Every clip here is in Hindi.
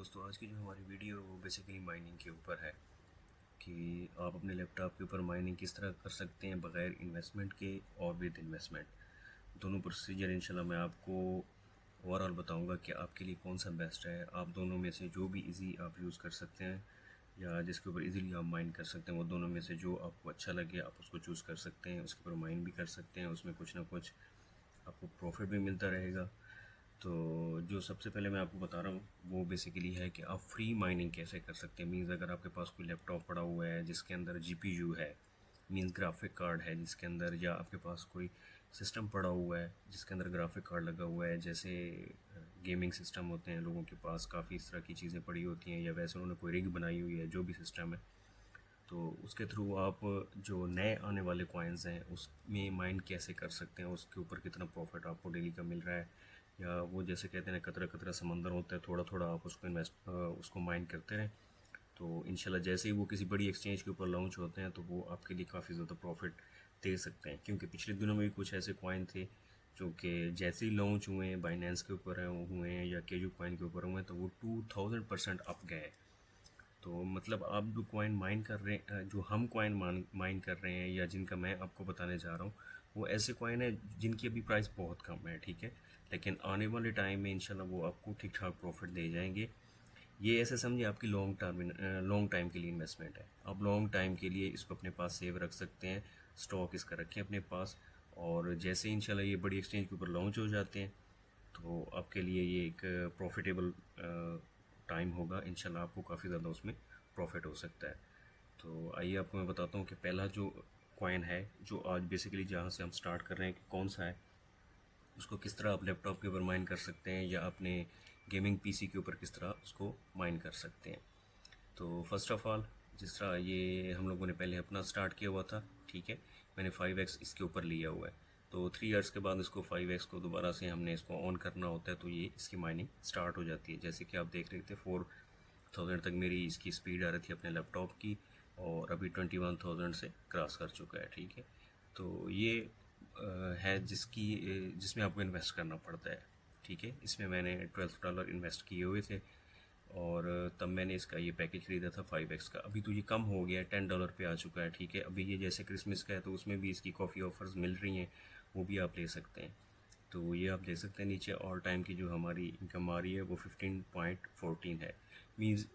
दोस्तों, आज की जो हमारी वीडियो है वो बेसिकली माइनिंग के ऊपर है कि आप अपने लैपटॉप के ऊपर माइनिंग किस तरह कर सकते हैं बग़ैर इन्वेस्टमेंट के और विद इन्वेस्टमेंट। दोनों प्रोसीजर इंशाल्लाह मैं आपको ओवरऑल बताऊंगा कि आपके लिए कौन सा बेस्ट है। आप दोनों में से जो भी इजी आप यूज़ कर सकते हैं या जिसके ऊपर इजीली आप माइन कर सकते हैं, वो दोनों में से जो आपको अच्छा लगे आप उसको चूज़ कर सकते हैं। उसके ऊपर माइन भी कर सकते हैं, उसमें कुछ ना कुछ आपको प्रॉफिट भी मिलता रहेगा। तो जो सबसे पहले मैं आपको बता रहा हूँ वो बेसिकली है कि आप फ्री माइनिंग कैसे कर सकते हैं। मीन्स अगर आपके पास कोई लैपटॉप पड़ा हुआ है जिसके अंदर जीपीयू है, मीन्स ग्राफिक कार्ड है जिसके अंदर, या आपके पास कोई सिस्टम पड़ा हुआ है जिसके अंदर ग्राफिक कार्ड लगा हुआ है, जैसे गेमिंग सिस्टम होते हैं लोगों के पास, काफ़ी इस तरह की चीज़ें पड़ी होती हैं, या वैसे उन्होंने कोई रिग बनाई हुई है, जो भी सिस्टम है, तो उसके थ्रू आप जो नए आने वाले कॉइन्स हैं उसमें माइन कैसे कर सकते हैं, उसके ऊपर कितना प्रॉफिट आपको डेली का मिल रहा है, या वो जैसे कहते हैं कतरा कतरा समंदर होता है, थोड़ा थोड़ा आप उसको उसको माइन करते रहें। तो इंशाल्लाह जैसे ही वो किसी बड़ी एक्सचेंज के ऊपर लॉन्च होते हैं तो वो आपके लिए काफ़ी ज़्यादा प्रॉफिट दे सकते हैं। क्योंकि पिछले दिनों में भी कुछ ऐसे कॉइन थे जो कि जैसे ही लॉन्च हुए हैं, बाइनेंस के ऊपर हुए हैं या केजू कॉइन के ऊपर हुए हैं, तो वो 2000% अप गए। तो मतलब आप जो कॉइन माइन कर रहे हैं, जो हम कॉइन माइन कर रहे हैं या जिनका मैं आपको बताने जा रहा हूँ, वो ऐसे कॉइन है जिनकी अभी प्राइस बहुत कम है, ठीक है, लेकिन आने वाले टाइम में इंशाल्लाह वो आपको ठीक ठाक प्रॉफिट दे जाएंगे। ये ऐसे समझिए आपकी लॉन्ग टाइम के लिए इन्वेस्टमेंट है। आप लॉन्ग टाइम के लिए इसको अपने पास सेव रख सकते हैं, स्टॉक इसका रखें अपने पास, और जैसे इंशाल्लाह ये बड़ी एक्सचेंज के ऊपर लॉन्च हो जाते हैं तो आपके लिए ये एक प्रॉफिटेबल टाइम होगा। इंशाल्लाह आपको काफ़ी ज़्यादा उसमें प्रॉफिट हो सकता है। तो आइए आपको मैं बताता हूँ कि पहला जो कॉइन है, जो आज बेसिकली जहाँ से हम स्टार्ट कर रहे हैं कि कौन सा है, उसको किस तरह आप लैपटॉप के ऊपर माइन कर सकते हैं या अपने गेमिंग पीसी के ऊपर किस तरह उसको माइन कर सकते हैं। तो फर्स्ट ऑफ ऑल, जिस तरह ये हम लोगों ने पहले अपना स्टार्ट किया हुआ था, ठीक है, मैंने 5x इसके ऊपर लिया हुआ है। तो 3 ईयर्स के बाद इसको 5x को दोबारा से हमने इसको ऑन करना होता है, तो ये इसकी माइनिंग स्टार्ट हो जाती है। जैसे कि आप देख रहे थे 4000 तक मेरी इसकी स्पीड आ रही थी अपने लैपटॉप की, और अभी 21,000 से क्रॉस कर चुका है, ठीक है। तो ये है जिसमें आपको इन्वेस्ट करना पड़ता है, ठीक है। इसमें मैंने $12 इन्वेस्ट किए हुए थे, और तब मैंने इसका ये पैकेज ख़रीदा था 5x का। अभी तो ये कम हो गया है, $10 पे आ चुका है, ठीक है। अभी ये जैसे क्रिसमस का है तो उसमें भी इसकी कॉफ़ी ऑफ़र्स मिल रही हैं, वो भी आप ले सकते हैं। तो ये आप ले सकते हैं। नीचे ऑल टाइम की जो हमारी इनकम आ रही है वो 15.14 है। मीन्स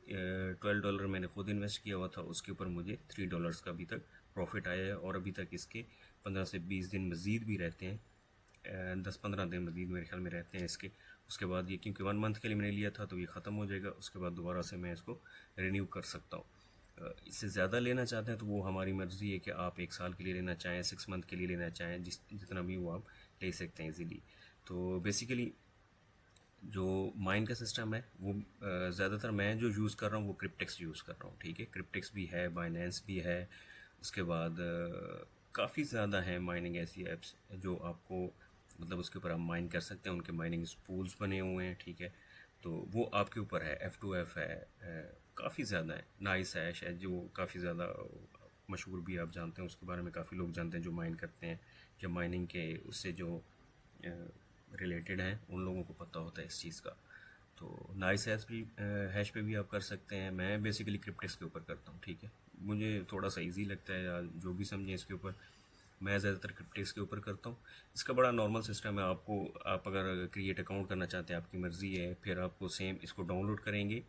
$12 मैंने खुद इन्वेस्ट किया हुआ था, उसके ऊपर मुझे $3 का अभी तक प्रॉफिट आया है, और अभी तक इसके 15 से 20 दिन मज़ीद भी रहते हैं। 10-15 दिन मज़ीद मेरे ख्याल में रहते हैं इसके। उसके बाद ये, क्योंकि 1 मंथ के लिए मैंने लिया था तो ये ख़त्म हो जाएगा, उसके बाद दोबारा से मैं इसको रिन्यू कर सकता हूँ। इससे ज़्यादा लेना चाहते हैं तो वो हमारी मर्ज़ी है कि आप 1 साल के लिए लेना चाहें, 6 मंथ के लिए लेना चाहें, जितना भी वो आप ले सकते हैं ईज़िली। तो बेसिकली जो माइन का सिस्टम है वो ज़्यादातर मैं जो यूज़ कर रहा हूँ वो क्रिप्टेक्स यूज़ कर रहा हूँ, ठीक है। क्रिप्टेक्स भी है, बाइनेंस भी है, उसके बाद काफ़ी ज़्यादा है माइनिंग ऐसी ऐप्स जो आपको, मतलब उसके ऊपर आप माइन कर सकते हैं। उनके माइनिंग पूल्स बने हुए हैं, ठीक है। तो वो आपके ऊपर है। F2F है, काफ़ी ज़्यादा है। नाइस है शायद, जो काफ़ी ज़्यादा मशहूर भी आप जानते हैं, उसके बारे में काफ़ी लोग जानते हैं जो माइन करते हैं, या माइनिंग के उससे जो रिलेटेड हैं उन लोगों को पता होता है इस चीज़ का। तो नाइस हैश पे भी आप कर सकते हैं। मैं बेसिकली क्रिप्टेक्स के ऊपर करता हूँ, ठीक है। मुझे थोड़ा सा इजी लगता है, या जो भी समझें इसके ऊपर, मैं ज़्यादातर क्रिप्टेक्स के ऊपर करता हूँ। इसका बड़ा नॉर्मल सिस्टम है। आप अगर क्रिएट अकाउंट करना चाहते हैं, आपकी मर्ज़ी है, फिर आपको सेम इसको डाउनलोड करेंगे।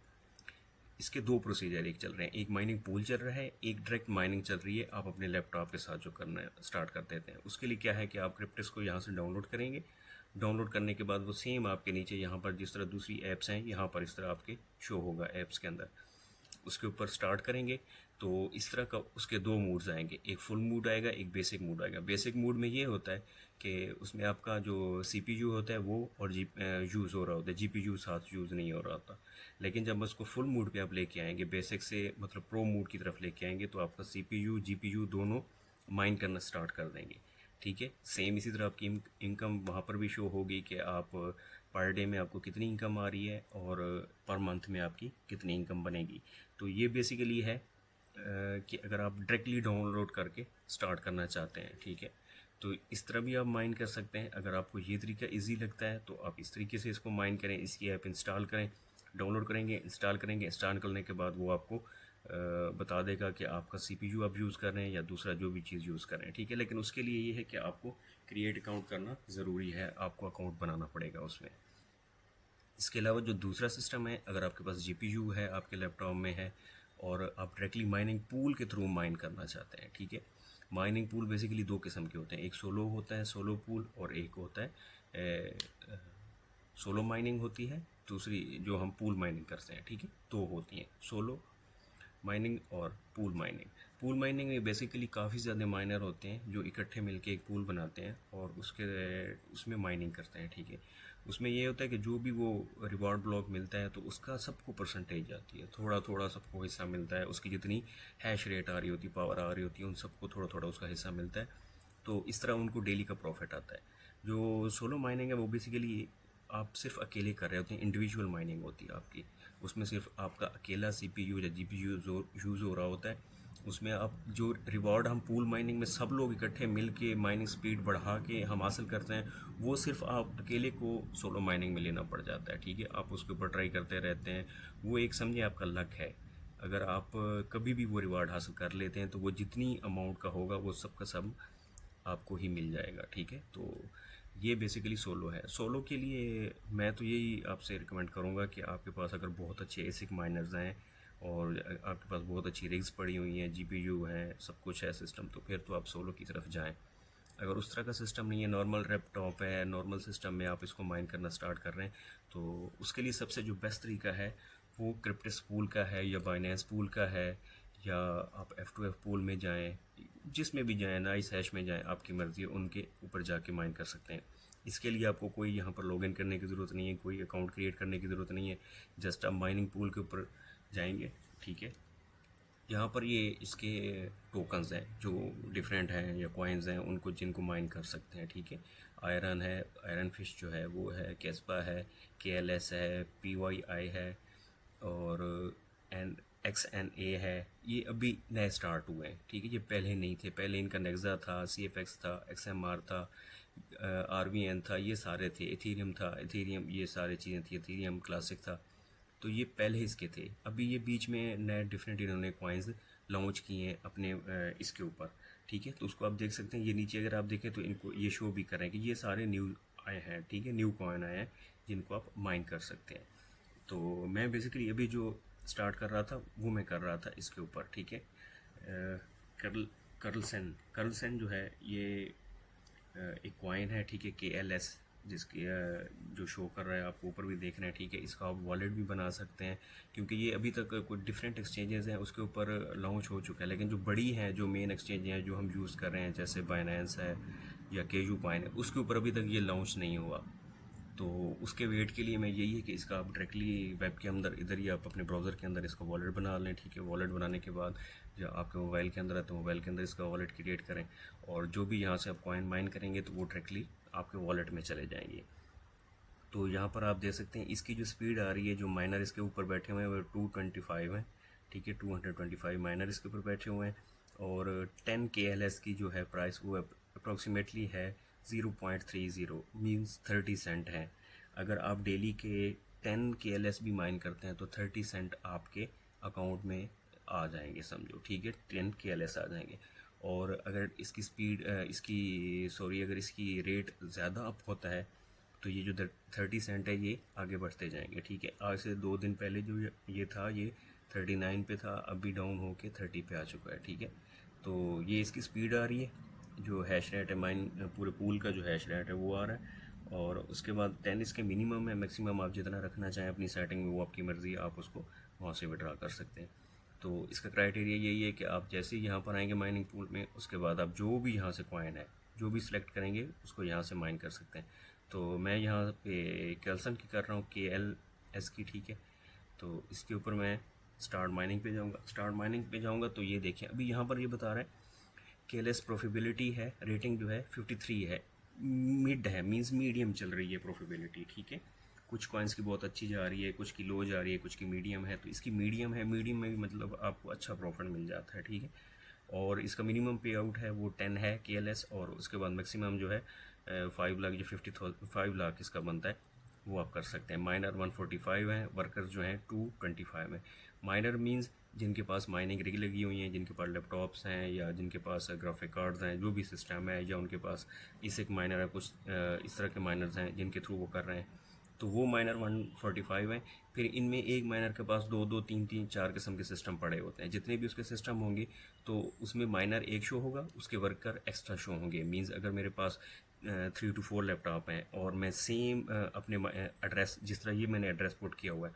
इसके दो प्रोसीजर एक चल रहे हैं, एक माइनिंग पूल चल रहा है, एक डायरेक्ट माइनिंग चल रही है। आप अपने लैपटॉप के साथ जो करना है स्टार्ट कर देते हैं। उसके लिए क्या है कि आप क्रिप्टेक्स को यहाँ से डाउनलोड करेंगे। डाउनलोड करने के बाद वो सेम आपके नीचे यहाँ पर जिस तरह दूसरी ऐप्स हैं, यहाँ पर इस तरह आपके शो होगा ऐप्स के अंदर। उसके ऊपर स्टार्ट करेंगे तो इस तरह का उसके दो मूड्स आएंगे, एक फुल मूड आएगा, एक बेसिक मूड आएगा। बेसिक मूड में ये होता है कि उसमें आपका जो सीपीयू होता है वो और यूज़ हो रहा होता है, जीपीयू साथ यूज़ नहीं हो रहा होता। लेकिन जब उसको फुल मूड पे आप लेके आएंगे, बेसिक से मतलब प्रो मूड की तरफ लेके आएंगे, तो आपका सीपीयू जीपीयू दोनों माइन करना स्टार्ट कर देंगे, ठीक है। सेम इसी तरह आपकी इनकम वहाँ पर भी शो होगी कि आप पर डे में आपको कितनी इनकम आ रही है और पर मंथ में आपकी कितनी इनकम बनेगी। तो ये बेसिकली है कि अगर आप डायरेक्टली डाउनलोड करके स्टार्ट करना चाहते हैं, ठीक है, तो इस तरह भी आप माइन कर सकते हैं। अगर आपको ये तरीका इजी लगता है तो आप इस तरीके से इसको माइन करें, इसकी ऐप इंस्टॉल करें, डाउनलोड करेंगे, इंस्टॉल करेंगे। इंस्टॉल करने के बाद वो आपको बता देगा कि आपका CPU आप यूज़ कर रहे हैं या दूसरा जो भी चीज़ यूज़ कर रहे हैं, ठीक है। लेकिन उसके लिए ये है कि आपको क्रिएट अकाउंट करना ज़रूरी है, आपको अकाउंट बनाना पड़ेगा उसमें। इसके अलावा जो दूसरा सिस्टम है, अगर आपके पास GPU है, आपके लैपटॉप में है और आप डायरेक्टली माइनिंग पूल के थ्रू माइन करना चाहते हैं, ठीक है। माइनिंग पूल बेसिकली दो किस्म के होते हैं, एक सोलो होता है सोलो पूल और एक होता है सोलो माइनिंग होती है, दूसरी जो हम पूल माइनिंग करते हैं, ठीक है। दो होती हैं, सोलो माइनिंग और पूल माइनिंग। पूल माइनिंग में बेसिकली काफ़ी ज़्यादा माइनर होते हैं जो इकट्ठे मिलके एक पूल बनाते हैं और उसमें माइनिंग करते हैं, ठीक है। उसमें ये होता है कि जो भी वो रिवॉर्ड ब्लॉक मिलता है तो उसका सबको परसेंटेज आती है, थोड़ा थोड़ा सबको हिस्सा मिलता है, उसकी जितनी हैश रेट आ रही होती, पावर आ रही होती है, उन सबको थोड़ा थोड़ा उसका हिस्सा मिलता है। तो इस तरह उनको डेली का प्रॉफिट आता है। जो सोलो माइनिंग है वो बेसिकली आप सिर्फ अकेले कर रहे होते हैं, इंडिविजुअल माइनिंग होती है आपकी। उसमें सिर्फ आपका अकेला CPU या GPU यूज़ हो रहा होता है। उसमें आप जो रिवॉर्ड हम पूल माइनिंग में सब लोग इकट्ठे मिल के माइनिंग स्पीड बढ़ा के हम हासिल करते हैं, वो सिर्फ आप अकेले को सोलो माइनिंग में लेना पड़ जाता है, ठीक है। आप उसके ऊपर ट्राई करते रहते हैं, वो एक समझे आपका लक है। अगर आप कभी भी वो रिवार्ड हासिल कर लेते हैं तो वो जितनी अमाउंट का होगा वो सब का सब आपको ही मिल जाएगा, ठीक है। तो ये बेसिकली सोलो है। सोलो के लिए मैं तो यही आपसे रिकमेंड करूँगा कि आपके पास अगर बहुत अच्छे एसिक माइनर्स हैं और आपके पास बहुत अच्छी रिग्स पड़ी हुई हैं, GPU हैं, सब कुछ है सिस्टम, तो फिर तो आप सोलो की तरफ जाएं। अगर उस तरह का सिस्टम नहीं है, नॉर्मल लैपटॉप है, नॉर्मल सिस्टम में आप इसको माइन करना स्टार्ट कर रहे हैं, तो उसके लिए सबसे जो बेस्ट तरीका है वो क्रिप्टस पूल का है या बाइनेंस पूल का है, या आप F2F पूल में जाएं, जिसमें भी जाएं, नाइस हैश में जाएं, आपकी मर्ज़ी है, उनके ऊपर जाके माइन कर सकते हैं। इसके लिए आपको कोई यहाँ पर लॉगिन करने की ज़रूरत नहीं है, कोई अकाउंट क्रिएट करने की ज़रूरत नहीं है। जस्ट आप माइनिंग पूल के ऊपर जाएंगे, ठीक है। यहाँ पर ये इसके टोकन्स हैं जो डिफरेंट हैं या कॉइन्स हैं, उनको जिनको माइन कर सकते हैं, ठीक है। आयरन है, आयरन फिश जो है वो है, कैस्पा है, KLS है, PYI है और XNA है। ये अभी नए स्टार्ट हुए हैं, ठीक है। ये पहले नहीं थे, पहले इनका नेक्सा था, CFX था, XMR था, RVN था, ये सारे थे। एथीरियम था, एथीरियम, ये सारी चीज़ें थी, एथीरियम क्लासिक था। तो ये पहले इसके थे। अभी ये बीच में नए डिफरेंट इन्होंने कॉइन्स लॉन्च किए हैं अपने इसके ऊपर, ठीक है। तो उसको आप देख सकते हैं। ये नीचे अगर आप देखें तो इनको ये शो भी कर रहे हैं कि ये सारे न्यू आए हैं, ठीक है, न्यू कॉइन आए हैं जिनको आप माइन कर सकते हैं। तो मैं बेसिकली अभी जो स्टार्ट कर रहा था वो मैं कर रहा था इसके ऊपर, ठीक है। कर्ल कर्लसन जो है ये एक कॉइन है, ठीक है, KLS, जिसकी जो शो कर रहा है आपको ऊपर भी देख रहे हैं, ठीक है। इसका आप वॉलेट भी बना सकते हैं, क्योंकि ये अभी तक कुछ डिफरेंट एक्सचेंजेस हैं उसके ऊपर लॉन्च हो चुका है, लेकिन जो बड़ी हैं, जो मेन एक्सचेंज हैं जो हम यूज़ कर रहे हैं, जैसे बाइनेंस है या केजू कॉइन है, उसके ऊपर अभी तक ये लॉन्च नहीं हुआ। तो उसके वेट के लिए मैं यही है कि इसका आप डायरेक्टली वेब के अंदर इधर ही आप अपने ब्राउज़र के अंदर इसका वॉलेट बना लें, ठीक है। वॉलेट बनाने के बाद जब आपके मोबाइल के अंदर है तो मोबाइल के अंदर इसका वॉलेट क्रिएट करें, और जो भी यहाँ से आप कॉइन माइन करेंगे तो वो डायरेक्टली आपके वॉलेट में चले जाएंगे। तो यहाँ पर आप देख सकते हैं इसकी जो स्पीड आ रही है, जो माइनर इसके ऊपर बैठे हुए हैं वो 225 है, ठीक है। 225 माइनर इसके ऊपर बैठे हुए हैं, और 10 KLS की जो है प्राइस वो अप्रॉक्सीमेटली है 0.30 मीन्स 30 सेंट है। अगर आप डेली के 10 KLS भी माइन करते हैं तो 30 सेंट आपके अकाउंट में आ जाएंगे, समझो, ठीक है। 10 KLS आ जाएंगे। और अगर इसकी स्पीड अगर इसकी रेट ज़्यादा अप होता है तो ये जो 30 सेंट है ये आगे बढ़ते जाएंगे, ठीक है। आज से 2 दिन पहले जो ये था ये 39 पे था, अभी डाउन होके 30 पे आ चुका है, ठीक है। तो ये इसकी स्पीड आ रही है, जो हैश रेट है माइन पूरे पूल का जो हैश रेट है वो आ रहा है। और उसके बाद 10 इसके मिनिमम है, मैक्सिमम आप जितना रखना चाहें अपनी सेटिंग में वो आपकी मर्ज़ी है, आप उसको वहाँ से विड्रा कर सकते हैं। तो इसका क्राइटेरिया यही है कि आप जैसे ही यहाँ पर आएंगे माइनिंग पूल में, उसके बाद आप जो भी यहाँ से कॉइन है जो भी सिलेक्ट करेंगे उसको यहाँ से माइन कर सकते हैं। तो मैं यहाँ पे कैल्सन की कर रहा हूँ, KLS की, ठीक है। तो इसके ऊपर मैं स्टार्ट माइनिंग पे जाऊँगा। स्टार्ट माइनिंग पे जाऊँगा तो ये देखें अभी यहाँ पर ये बता रहा है KLS प्रॉफिटेबिलिटी है, रेटिंग जो है 53 है, मिड है, मींस मीडियम चल रही है प्रॉफिटेबिलिटी, ठीक है। कुछ कॉइन्स की बहुत अच्छी जा रही है, कुछ की लो जा रही है, कुछ की मीडियम है, तो इसकी मीडियम है। मीडियम में भी मतलब आपको अच्छा प्रॉफिट मिल जाता है, ठीक है। और इसका मिनिमम पे आउट है वो 10 है KLS, और उसके बाद मैक्सिमम जो है 5 लाख या 5 लाख इसका बनता है वो आप कर सकते हैं। माइनर 145 हैं, वर्कर्स जो हैं 225 हैं। माइनर मींस जिनके पास माइनिंग रिग लगी हुई हैं, जिनके पास लैपटॉप्स हैं या जिनके पास ग्राफिक कार्ड्स हैं, जो भी सिस्टम है, या उनके पास इसिक माइनर है, कुछ इस तरह के माइनर्स हैं जिनके थ्रू वो कर रहे हैं, तो वो माइनर 145 हैं। फिर इनमें एक माइनर के पास दो दो तीन तीन चार किस्म के सिस्टम पड़े होते हैं। जितने भी उसके सिस्टम होंगे तो उसमें माइनर एक शो होगा, उसके वर्कर एक्स्ट्रा शो होंगे। मींस अगर मेरे पास 3 to 4 लैपटॉप हैं और मैं सेम अपने एड्रेस, जिस तरह ये मैंने एड्रेस पुट किया हुआ है,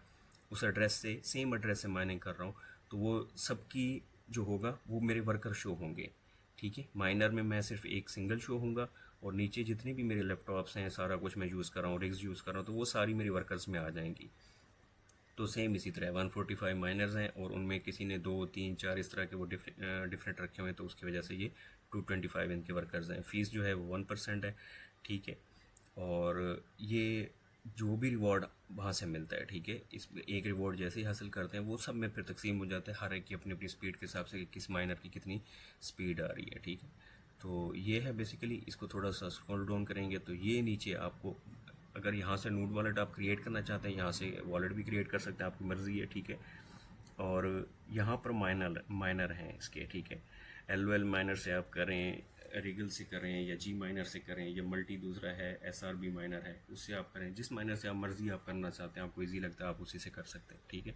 उस एड्रेस से सेम एड्रेस से माइनिंग कर रहा हूँ, तो वो सबकी जो होगा वो मेरे वर्कर शो होंगे। ठीक है, माइनर में मैं सिर्फ एक सिंगल शो होऊंगा और नीचे जितने भी मेरे लैपटॉप्स हैं, सारा कुछ मैं यूज़ कर रहा हूँ, रिग्स यूज़ कर रहा हूँ, तो वो सारी मेरी वर्कर्स में आ जाएंगी। तो सेम इसी तरह 145 माइनर्स हैं और उनमें किसी ने 2 3 4 इस तरह के वो डिफरेंट रखे हुए हैं, तो उसकी वजह से ये 225 इनके वर्कर्स हैं। फ़ीस जो है वो 1% है। ठीक है, और ये जो भी रिवॉर्ड वहाँ से मिलता है, ठीक है, इस एक रिवॉर्ड जैसे ही हासिल करते हैं वो सब में फिर तकसीम हो जाता है, हर एक की अपनी अपनी स्पीड के हिसाब से कि किस माइनर की कितनी स्पीड आ रही है। ठीक है, तो ये है बेसिकली। इसको थोड़ा सा स्क्रॉल डाउन करेंगे तो ये नीचे आपको, अगर यहाँ से नोड वॉलेट आप क्रिएट करना चाहते हैं, यहाँ से वॉलेट भी क्रिएट कर सकते हैं, आपकी मर्ज़ी है। ठीक है, और यहाँ पर माइनर माइनर हैं इसके। ठीक है, एल माइनर से आप करें, रिगल से करें, या जी माइनर से करें, या मल्टी दूसरा है SRB माइनर है, उससे आप करें। जिस माइनर से आप मर्ज़ी आप करना चाहते हैं, आपको ईजी लगता है, आप उसी से कर सकते हैं। ठीक है,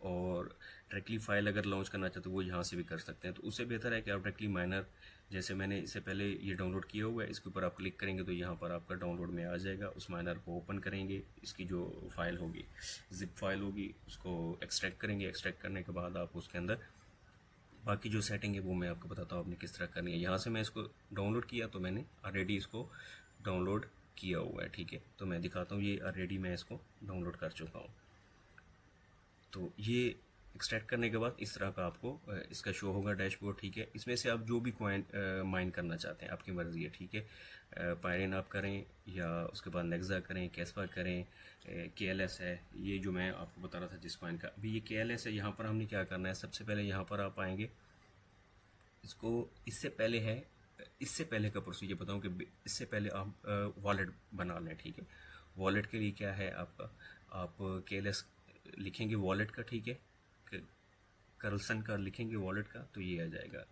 और डायरेक्टली फ़ाइल अगर लॉन्च करना चाहते हो वो यहाँ से भी कर सकते हैं। तो उससे बेहतर है कि आप डायरेक्टली माइनर, जैसे मैंने इससे पहले ये डाउनलोड किया हुआ है, इसके ऊपर आप क्लिक करेंगे तो यहाँ पर आपका डाउनलोड में आ जाएगा। उस माइनर को ओपन करेंगे, इसकी जो फाइल होगी, जिप फाइल होगी, उसको एक्सट्रैक्ट करेंगे। एक्सट्रैक्ट करने के बाद आप उसके अंदर बाकी जो सेटिंग है वो मैं आपको बताता हूँ आपने किस तरह करनी है। यहाँ से मैं इसको डाउनलोड किया तो मैंने ऑलरेडी इसको डाउनलोड किया हुआ है। ठीक है, तो मैं दिखाता हूँ, ये ऑलरेडी मैं इसको डाउनलोड कर चुका हूँ। तो ये एक्सट्रैक्ट करने के बाद इस तरह का आपको इसका शो होगा डैशबोर्ड। ठीक है, इसमें से आप जो भी कॉइन माइन करना चाहते हैं आपकी मर्ज़ी है। ठीक है, पायरेन आप करें या उसके बाद नेक्सा करें, कैसपा करें, KLS है, ये जो मैं आपको बता रहा था जिस कॉइन का। अभी ये KLS है, यहाँ पर हमने क्या करना है, सबसे पहले यहाँ पर आप आएंगे, इसको इससे पहले का प्रोसीजर बताऊँ कि इससे पहले आप वॉलेट बना लें। ठीक है, वॉलेट के लिए क्या है आपका, आप KLS लिखेंगे वॉलेट का। ठीक है, कर्सन का लिखेंगे वॉलेट का, तो ये आ जाएगा,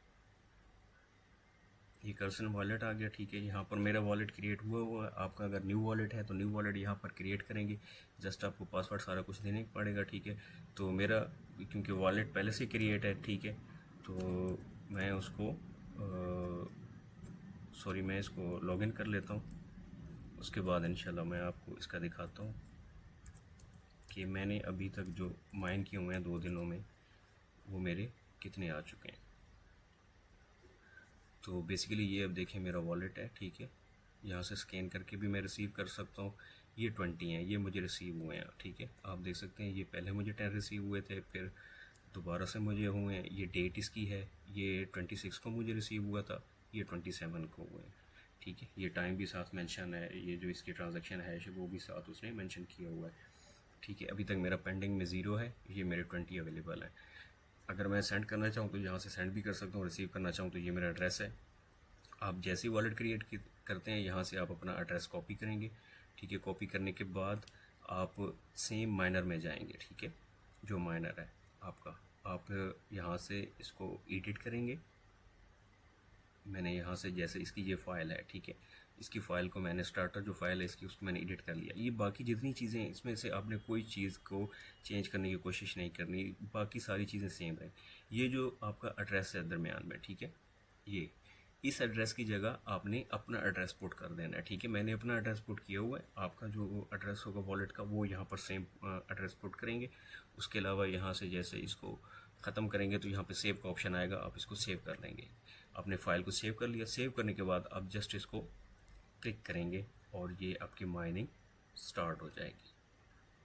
ये कर्सन वॉलेट आ गया। ठीक है, यहाँ पर मेरा वॉलेट क्रिएट हुआ है। आपका अगर न्यू वॉलेट है तो न्यू वॉलेट यहाँ पर क्रिएट करेंगे, जस्ट आपको पासवर्ड सारा कुछ देने पड़ेगा। ठीक है, तो मेरा क्योंकि वॉलेट पहले से क्रिएट है, ठीक है, तो मैं उसको मैं इसको लॉगिन कर लेता हूँ। उसके बाद इंशाल्लाह मैं आपको इसका दिखाता हूँ कि मैंने अभी तक जो माइन किए हुए हैं 2 दिनों में वो मेरे कितने आ चुके हैं। तो बेसिकली ये अब देखें मेरा वॉलेट है। ठीक है, यहाँ से स्कैन करके भी मैं रिसीव कर सकता हूँ। ये 20 हैं, ये मुझे रिसीव हुए हैं। ठीक है, आप देख सकते हैं, ये पहले मुझे 10 रिसीव हुए थे, फिर दोबारा से मुझे हुए हैं। ये डेट इसकी है, ये 26 को मुझे रिसीव हुआ था, ये 27 को हुए हैं। ठीक है, ये टाइम भी साथ मेंशन है, ये जो इसकी ट्रांजैक्शन है वो भी साथ उसने मेंशन किया हुआ है। ठीक है, अभी तक मेरा पेंडिंग में 0 है, ये मेरे 20 अवेलेबल है। अगर मैं सेंड करना चाहूँ तो यहाँ से सेंड भी कर सकता हूँ, रिसीव करना चाहूँ तो ये मेरा एड्रेस है। आप जैसे ही वॉलेट क्रिएट करते हैं, यहाँ से आप अपना एड्रेस कॉपी करेंगे। ठीक है, कॉपी करने के बाद आप सेम माइनर में जाएंगे। ठीक है, जो माइनर है आपका, आप यहाँ से इसको एडिट करेंगे। मैंने यहाँ से जैसे इसकी ये फ़ाइल है, ठीक है, इसकी फ़ाइल को मैंने स्टार्टर जो फ़ाइल है इसकी, उसको मैंने एडिट कर लिया। ये बाकी जितनी चीज़ें हैं इसमें से आपने कोई चीज़ को चेंज करने की कोशिश नहीं करनी, बाकी सारी चीज़ें सेम रहे। ये जो आपका एड्रेस है दरमियान में, ठीक है, ये इस एड्रेस की जगह आपने अपना एड्रेस पुट कर देना है। ठीक है, मैंने अपना एड्रेस पुट किया हुआ है, आपका जो एड्रेस होगा वॉलेट का वो यहाँ पर सेम एड्रेस पुट करेंगे। उसके अलावा यहाँ से जैसे इसको ख़त्म करेंगे तो यहाँ पे सेव का ऑप्शन आएगा, आप इसको सेव कर लेंगे। आपने फ़ाइल को सेव कर लिया। सेव करने के बाद आप जस्ट इसको क्लिक करेंगे और ये आपकी माइनिंग स्टार्ट हो जाएगी।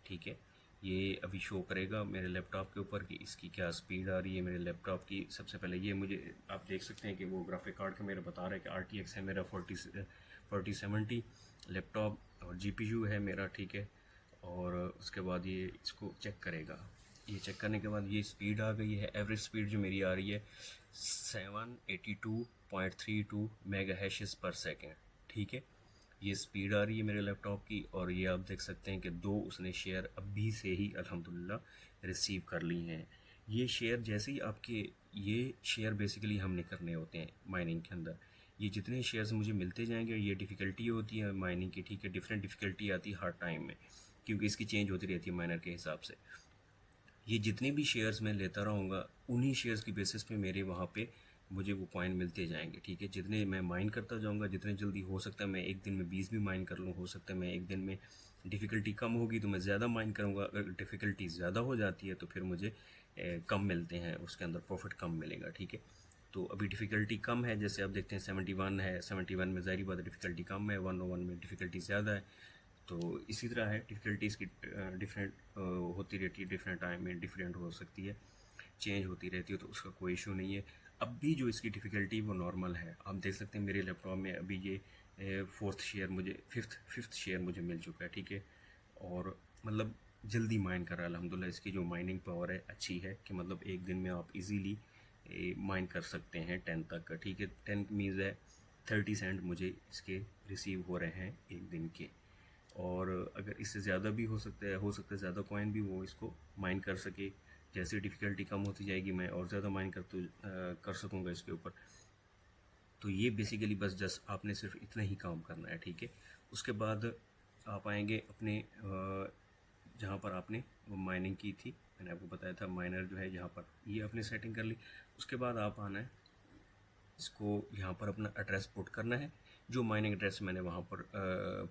ठीक है, ये अभी शो करेगा मेरे लैपटॉप के ऊपर कि इसकी क्या स्पीड आ रही है मेरे लैपटॉप की। सबसे पहले ये मुझे आप देख सकते हैं कि वो ग्राफिक कार्ड का मेरा बता रहा है कि RTX है मेरा 4070 लैपटॉप, और GPU है मेरा। ठीक है, और उसके बाद ये इसको चेक करेगा। ये चेक करने के बाद ये स्पीड आ गई है, एवरेज स्पीड जो मेरी आ रही है 782.32 मेगा हैशेस पर सेकेंड। ठीक है, ये स्पीड आ रही है मेरे लैपटॉप की, और ये आप देख सकते हैं कि 2 उसने शेयर अभी से ही अल्हम्दुलिल्लाह रिसीव कर ली हैं। ये शेयर जैसे ही आपके, ये शेयर बेसिकली हमने करने होते हैं माइनिंग के अंदर। ये जितने शेयर्स मुझे मिलते जाएंगे, ये डिफ़िकल्टी होती है माइनिंग की, ठीक है, डिफरेंट डिफ़िकल्टी आती है हर टाइम में, क्योंकि इसकी चेंज होती रहती है माइनर के हिसाब से। ये जितने भी शेयर्स मैं लेता रहूँगा, उन्हीं शेयर्स की बेसिस पे मेरे वहाँ पे मुझे वो कॉइन मिलते जाएंगे, ठीक है। जितने मैं माइन करता जाऊँगा, जितने जल्दी हो सकता है मैं एक दिन में 20 भी माइन कर लूँ, हो सकता है मैं एक दिन में, डिफ़िकल्टी कम होगी तो मैं ज़्यादा माइन करूँगा, अगर डिफ़िकल्टी ज़्यादा हो जाती है तो फिर मुझे कम मिलते हैं, उसके अंदर प्रॉफिट कम मिलेगा, ठीक है। तो अभी डिफ़िकल्टी कम है, जैसे आप देखते हैं 71 है, 71 में ज़ाहिर बात है डिफ़िकल्टी कम है, 101 में डिफ़िकल्टी ज़्यादा है। तो इसी तरह है, डिफ़िकल्टीज़ की डिफरेंट होती रहती है, डिफरेंट टाइम में डिफरेंट हो सकती है, चेंज होती रहती है, तो उसका कोई इशू नहीं है। अब भी जो इसकी डिफ़िकल्टी वो नॉर्मल है, आप देख सकते हैं मेरे लैपटॉप में अभी ये फोर्थ शेयर मुझे, फिफ्थ शेयर मुझे मिल चुका है, ठीक है। और मतलब जल्दी माइन कर रहा है अल्हम्दुलिल्लाह। इसकी जो माइनिंग पावर है अच्छी है, कि मतलब एक दिन में आप इजीली माइन कर सकते हैं 10 तक का, ठीक है। 10 मीन्स है 30 सेंट मुझे इसके रिसीव हो रहे हैं एक दिन के। और अगर इससे ज़्यादा भी हो सकता है ज़्यादा कॉइन भी वो इसको माइन कर सके। जैसे डिफ़िकल्टी कम होती जाएगी मैं और ज़्यादा माइन कर सकूँगा इसके ऊपर। तो ये बेसिकली बस जस्ट आपने सिर्फ इतना ही काम करना है, ठीक है। उसके बाद आप आएंगे अपने जहाँ पर आपने माइनिंग की थी, मैंने आपको बताया था माइनर जो है, जहाँ पर ये आपने सेटिंग कर ली। उसके बाद आप आना है, इसको यहाँ पर अपना एड्रेस पुट करना है। जो माइनिंग एड्रेस मैंने वहाँ पर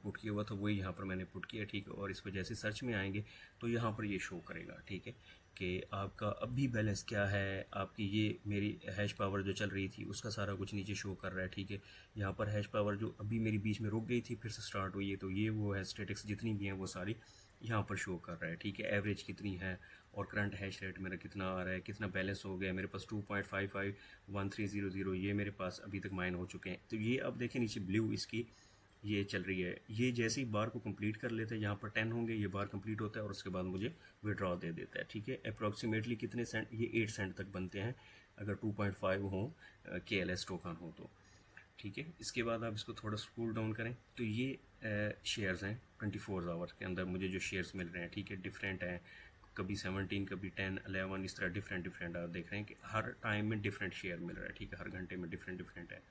पुट किया हुआ था वही यहाँ पर मैंने पुट किया, ठीक है। और इसको जैसे सर्च में आएंगे तो यहाँ पर ये शो करेगा, ठीक है, कि आपका अभी बैलेंस क्या है, आपकी ये मेरी हैश पावर जो चल रही थी उसका सारा कुछ नीचे शो कर रहा है, ठीक है। यहाँ पर हैश पावर जो अभी मेरी बीच में रुक गई थी फिर से स्टार्ट हुई है, तो ये वो है स्टेटिक्स जितनी भी हैं वो सारी यहाँ पर शो कर रहा है, ठीक है। एवरेज कितनी है और करंट हैश रेट मेरा कितना आ रहा है, कितना बैलेंस हो गया मेरे पास, 2.551300 ये मेरे पास अभी तक माइन हो चुके हैं। तो ये अब देखें नीचे ब्लू इसकी ये चल रही है। ये जैसे ही बार को कंप्लीट कर लेते हैं, यहाँ पर 10 होंगे, ये बार कंप्लीट होता है और उसके बाद मुझे विड्रॉ दे देता है, ठीक है। अप्रॉक्सीमेटली कितने सेंट, ये 8 सेंट तक बनते हैं अगर 2.5 हो KLS टोकन हो तो, ठीक है। इसके बाद आप इसको थोड़ा स्क्रॉल डाउन करें तो ये शेयर्स हैं 24 आवर्स के अंदर मुझे जो शेयर्स मिल रहे हैं, ठीक है। डिफरेंट हैं, कभी 17, कभी 10, 11, इस तरह डिफरेंट आप देख रहे हैं कि हर टाइम में डिफरेंट शेयर मिल रहा है, ठीक है। हर घंटे में डिफरेंट है।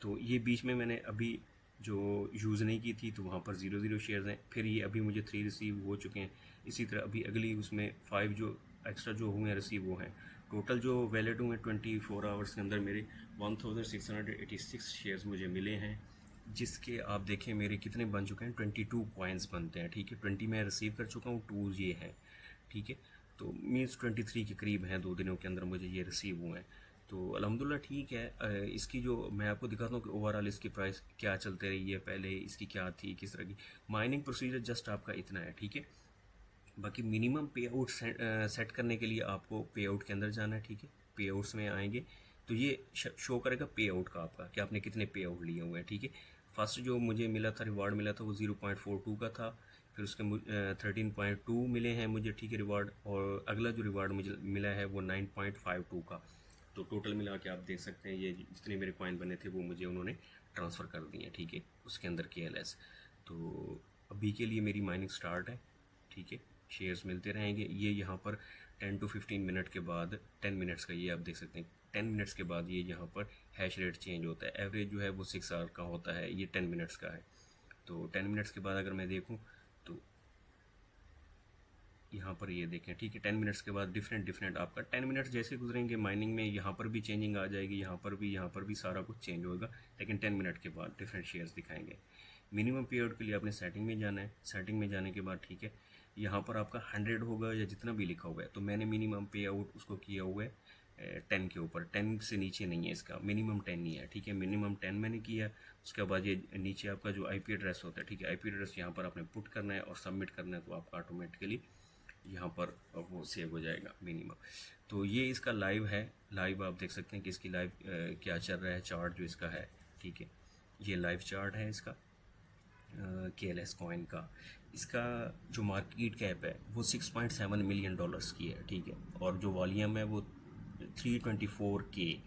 तो ये बीच में मैंने अभी जो यूज़ नहीं की थी तो वहाँ पर 0 शेयर्स हैं, फिर ये अभी मुझे 3 रिसीव हो चुके हैं। इसी तरह अभी अगली उसमें 5 जो एक्स्ट्रा जो हुए हैं रिसीव वो हैं। टोटल जो वैलिड हुए 24 आवर्स के अंदर मेरे 1686 शेयर्स मुझे मिले हैं, जिसके आप देखें मेरे कितने बन चुके हैं, 22 कॉइन्स बनते हैं, ठीक है। 20 मैं रिसीव कर चुका हूँ, 2 ये हैं, ठीक है। तो मीन्स 23 के करीब हैं 2 दिनों के अंदर मुझे ये रिसीव हुए हैं। तो अल्हम्दुलिल्लाह ठीक है। इसकी जो मैं आपको दिखाता हूँ कि ओवरऑल इसकी प्राइस क्या चलते रही है, पहले इसकी क्या थी, किस तरह की माइनिंग प्रोसीजर जस्ट आपका इतना है, ठीक है। बाकी मिनिमम पे आउट सेट करने के लिए आपको पे आउट के अंदर जाना है, ठीक है। पे आउट्स में आएंगे तो ये शो करेगा पे आउट का आपका कि आपने कितने पे आउट लिए हुए हैं, ठीक है। फर्स्ट जो मुझे मिला था रिवार्ड मिला था वो 0.42 का था, फिर उसके 13.2 मिले हैं मुझे, ठीक है, रिवार्ड। और अगला जो रिवार्ड मुझे मिला है वो 9.52 का। तो टोटल मिला के आप देख सकते हैं ये जितने मेरे कॉइन बने थे वो मुझे उन्होंने ट्रांसफ़र कर दिए, ठीक है, उसके अंदर KLS। तो अभी के लिए मेरी माइनिंग स्टार्ट है, ठीक है। शेयर्स मिलते रहेंगे। ये यहाँ पर 10 to 15 मिनट के बाद, 10 मिनट्स का ये आप देख सकते हैं, 10 मिनट्स के बाद ये यहाँ पर हैश रेट चेंज होता है। एवरेज जो है वो 6 आवर का होता है, ये 10 मिनट्स का है। तो 10 मिनट्स के बाद अगर मैं देखूँ तो यहाँ पर ये देखें, ठीक है। 10 मिनट्स के बाद डिफरेंट आपका 10 मिनट्स जैसे गुजरेंगे माइनिंग में, यहाँ पर भी चेंजिंग आ जाएगी, यहाँ पर भी सारा कुछ चेंज होगा, लेकिन 10 मिनट के बाद डिफरेंट शेयर्स दिखाएंगे। मिनिमम पीरियड के लिए आपने सेटिंग में जाना है। सेटिंग में जाने के बाद, ठीक है, यहाँ पर आपका 100 होगा या जितना भी लिखा हुआ है, तो मैंने मिनिमम पे आउट उसको किया हुआ है 10 के ऊपर, 10 से नीचे नहीं है, इसका मिनिमम 10 ही है, ठीक है। मिनिमम 10 मैंने किया। उसके बाद ये नीचे आपका जो IP एड्रेस होता है, ठीक है, IP एड्रेस यहाँ पर आपने पुट करना है और सबमिट करना है, तो आपका ऑटोमेटिकली यहाँ पर वो सेव हो जाएगा मिनिमम। तो ये इसका लाइव है, लाइव आप देख सकते हैं कि इसकी लाइव क्या चल रहा है, चार्ट जो इसका है, ठीक है। ये लाइव चार्ट है इसका KLS कॉइन का। इसका जो मार्केट कैप है वो $6.7 मिलियन की है, ठीक है। और जो वॉल्यूम है वो 324K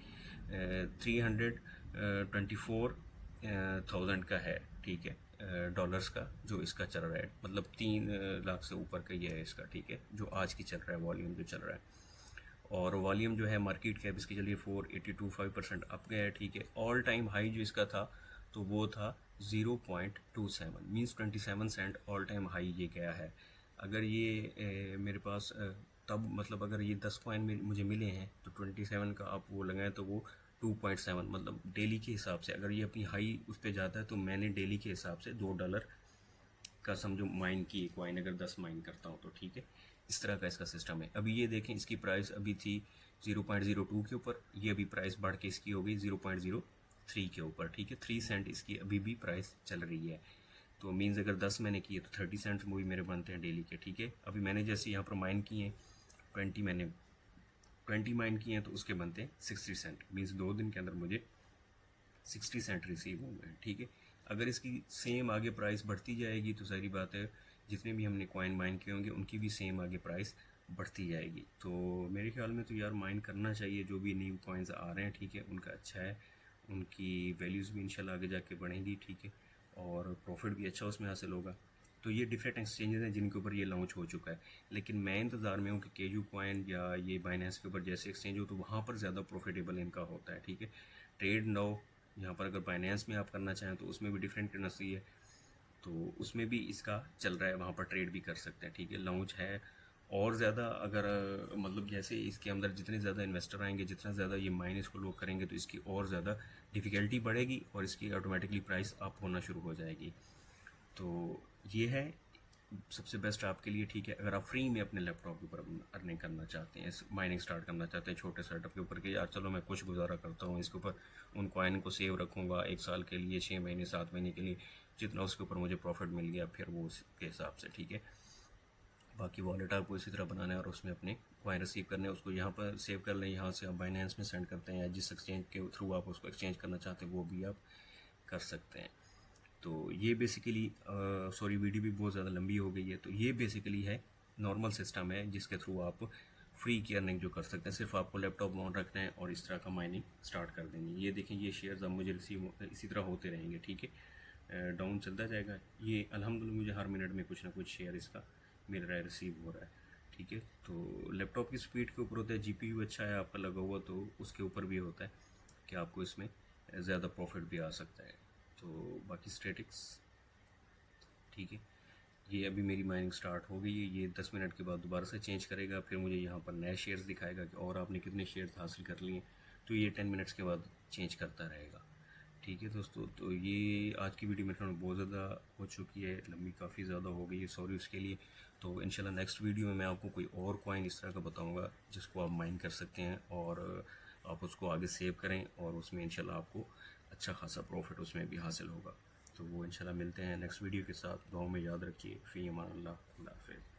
324,000 का है, ठीक है, डॉलर्स का जो इसका चल रहा है, मतलब 3 लाख से ऊपर का ये है इसका, ठीक है, जो आज की चल रहा है वॉल्यूम जो चल रहा है। और वॉल्यूम जो है मार्केट कैप इसकी चलिए 482.5% अप गया है, ठीक है। ऑल टाइम हाई जो इसका था तो वो था 0.27 means 27 sent all time high ये गया है। अगर ये मेरे पास तब मतलब अगर ये 10 कॉइन मुझे मिले हैं तो 27 का आप वो लगाएं तो वो 2.7 मतलब डेली के हिसाब से अगर ये अपनी हाई उस पर जाता है तो मैंने डेली के हिसाब से $2 का समझो माइन की कॉइन अगर 10 माइन करता हूँ तो, ठीक है। इस तरह का इसका सिस्टम है। अभी ये देखें इसकी प्राइस अभी थी 0.02 के ऊपर, ये अभी प्राइस बढ़ के इसकी हो गई 0.03 के ऊपर, ठीक है। 3 सेंट इसकी अभी भी प्राइस चल रही है। तो मीन्स अगर 10 मैंने किए तो 30 सेंट वही मेरे बनते हैं डेली के, ठीक है। अभी मैंने जैसे यहाँ पर माइन किए हैं 20 माइन किए हैं तो उसके बनते हैं 60 सेंट, मीन्स 2 दिन के अंदर मुझे 60 सेंट रिसीव हुए हैं, ठीक है। अगर इसकी सेम आगे प्राइस बढ़ती जाएगी तो सारी बात है जितने भी हमने कॉइन माइन किए होंगे उनकी भी सेम आगे प्राइस बढ़ती जाएगी। तो मेरे ख्याल में तो यार माइन करना चाहिए, जो भी न्यू कॉइन्स आ रहे हैं, ठीक है, उनका अच्छा है, उनकी वैल्यूज़ भी इंशाल्लाह आगे जाके बढ़ेंगी, ठीक है, और प्रॉफिट भी अच्छा उसमें हासिल होगा। तो ये डिफरेंट एक्सचेंजेस हैं जिनके ऊपर ये लॉन्च हो चुका है, लेकिन मैं इंतज़ार में हूँ कि केजू कॉइन या ये बाइनेंस के ऊपर जैसे एक्सचेंज हो तो वहाँ पर ज़्यादा प्रॉफिटेबल इनका होता है, ठीक है। ट्रेड नाउ यहाँ पर अगर बाइनेंस में आप करना चाहें तो उसमें भी डिफरेंट करेंसी है, तो उसमें भी इसका चल रहा है, वहाँ पर ट्रेड भी कर सकते हैं, ठीक है। लॉन्च है और ज़्यादा अगर मतलब जैसे इसके अंदर जितने ज़्यादा इन्वेस्टर आएंगे, जितना ज़्यादा ये माइन इसको लोग करेंगे तो इसकी और ज़्यादा डिफ़िकल्टी बढ़ेगी और इसकी ऑटोमेटिकली प्राइस अप होना शुरू हो जाएगी। तो ये है सबसे बेस्ट आपके लिए, ठीक है। अगर आप फ्री में अपने लैपटॉप के ऊपर अर्निंग करना चाहते हैं, माइनिंग स्टार्ट करना चाहते हैं छोटे सेटअप के ऊपर कि यार चलो मैं कुछ गुजारा करता हूँ इसके ऊपर, उन कॉइन को सेव रखूँगा 1 साल के लिए, 6 महीने 7 महीने के लिए, जितना उसके ऊपर मुझे प्रॉफिट मिल गया फिर वो उसके हिसाब से, ठीक है। बाकी वॉलेट आपको इसी तरह बनाना है और उसमें अपने कॉइन रिसीव करने हैं, उसको यहाँ पर सेव कर लें, यहाँ से आप बाइनेंस में सेंड करते हैं या जिस एक्सचेंज के थ्रू आप उसको एक्सचेंज करना चाहते हैं वो भी आप कर सकते हैं। तो ये बेसिकली सॉरी वीडियो भी बहुत ज़्यादा लंबी हो गई है। तो ये बेसिकली है नॉर्मल सिस्टम है जिसके थ्रू आप फ्री की अर्निंग जो कर सकते हैं, सिर्फ आपको लैपटॉप ऑन रखना है और इस तरह का माइनिंग स्टार्ट कर देंगे। ये देखें ये शेयर्स अब मुझे रिसीव इसी तरह होते रहेंगे, ठीक है, डाउन चलता जाएगा। ये अल्हम्दुलिल्लाह मुझे हर मिनट में कुछ ना कुछ शेयर इसका मिल रहा है, रिसीव हो रहा है, ठीक है। तो लैपटॉप की स्पीड के ऊपर होता है, जीपीयू अच्छा है आपका लगा हुआ तो उसके ऊपर भी होता है कि आपको इसमें ज़्यादा प्रॉफिट भी आ सकता है। तो बाकी स्टैटिक्स ठीक है, ये अभी मेरी माइनिंग स्टार्ट हो गई है, ये 10 मिनट के बाद दोबारा से चेंज करेगा, फिर मुझे यहाँ पर नए शेयर्स दिखाएगा कि और आपने कितने शेयर्स हासिल कर लिए, तो ये 10 मिनट्स के बाद चेंज करता रहेगा, ठीक है दोस्तों। तो ये आज की वीडियो मेरे ख्याल में बहुत ज़्यादा हो चुकी है, लंबी काफ़ी ज़्यादा हो गई है, सॉरी उसके लिए। तो इंशाल्लाह नेक्स्ट वीडियो में मैं आपको कोई और कॉइन इस तरह का बताऊँगा जिसको आप माइन कर सकते हैं और आप उसको आगे सेव करें और उसमें इंशाल्लाह आपको अच्छा खासा प्रॉफिट उसमें भी हासिल होगा। तो वो इंशाल्लाह मिलते हैं नेक्स्ट वीडियो के साथ। दुआ में याद रखिए। फ़ी अमान अल्लाह, अल्लाह हाफ़िज़।